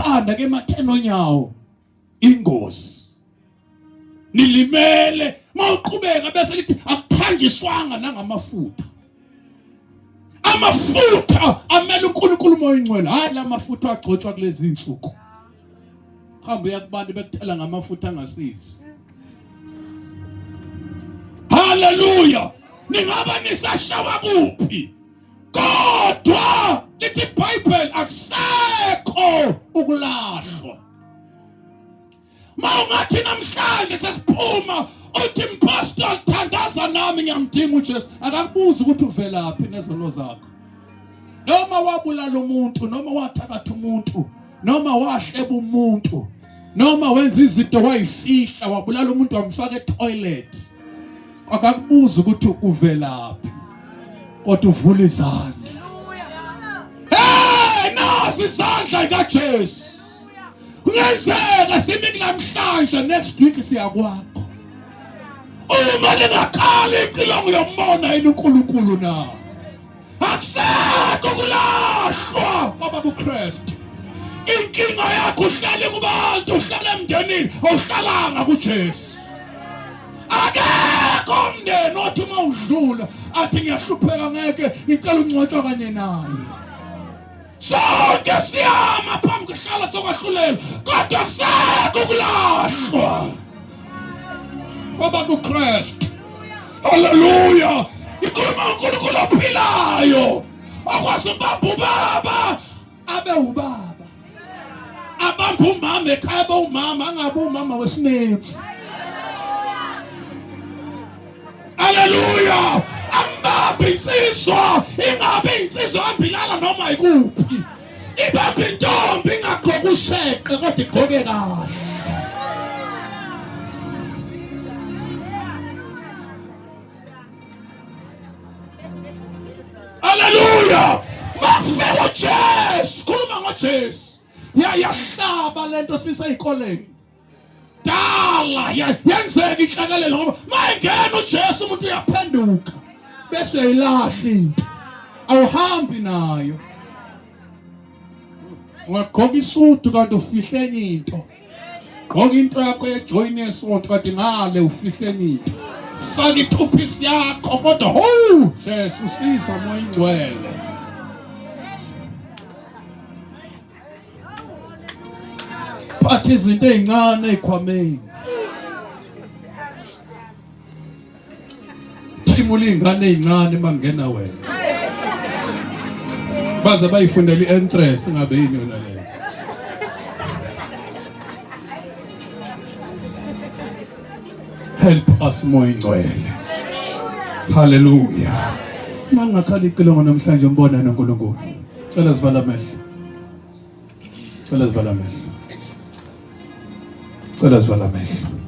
ekhanda ke ematheni onyawo ingozi nilimele mawuqhubeka bese lithi akuthanjiswanga nangamafutha amafutha amele uNkulunkulu moya ingcwele hayi la mafutha agcotshwa kulezi insuku hamba yakubantu bekuthela ngamafutha angasizi haleluya ningaba nisashawa kuphi kodwa lithi iBhayibheli akusekho ukulahlwa mawungathi namhlanje sesiphuma uthi mpostoli thandaza nami ngiyamdinga uJesu akakubuza ukuthi uvelaphi nezono zakho noma wabulala umuntu noma wathakatha umuntu noma wahleba umuntu noma wenza izinto wayifihla wabulala umuntu wamfaka etoilet akakubuza ukuthi uvelaphi kodwa uvula izandla nasi izandla kaJesu kungenzeka simi namhlanje next week siyakwakho uma lingakhala icilongo yombona yini uNkulunkulu na akusekho kulahlwa baba kuKristu inkinga yakho uhlale kubantu uhlale emndenini awuhlalanga kuJesu akekho umndeni othi uma udlula athi ngiyahlupheka ngeke ngicela ungcwatshwa kanye naye sonke siyama phambi kuhlala sokwahlulela kodwa akusekho kulahlwa baba kuKristu haleluya ikhuluma uNkulunkulu ophilayo akwazi ubamba ubaba abe ubaba abamba umama ekhaya abe umama angabe umama wesinefu haleluya ambambe insizwa ingabe insizwa ambilala noma ikuphi ibambe intombi ingagqoka usheqe kodwa igqoke kahle haleluya makufika uJesu khuluma ngoJesu yahlaba lento siseyikoleni dala yenzeka inhlakalelo ngoba mayingena uJesu umuntu uyaphenduka bese uyilahla into awuhambi nayo ungagqoka isudu kanti ufihle enye into gqoka into yakho yejoin yesonto kanti ngale ufihle enye into faka ithuphisi yakho kodwa Jesu usiza moya ingcwele phatha izinto ezincane ezikhwameni thimula ingane ezincane mangena wena baze bayifundela ientrance ngabe yini yona leyo help us moya ingcwele haleluya mangakhala icilongo namhlanje umbona noNkulunkulu cela sivala amehlo cela sivala amehlo cela sivala amehlo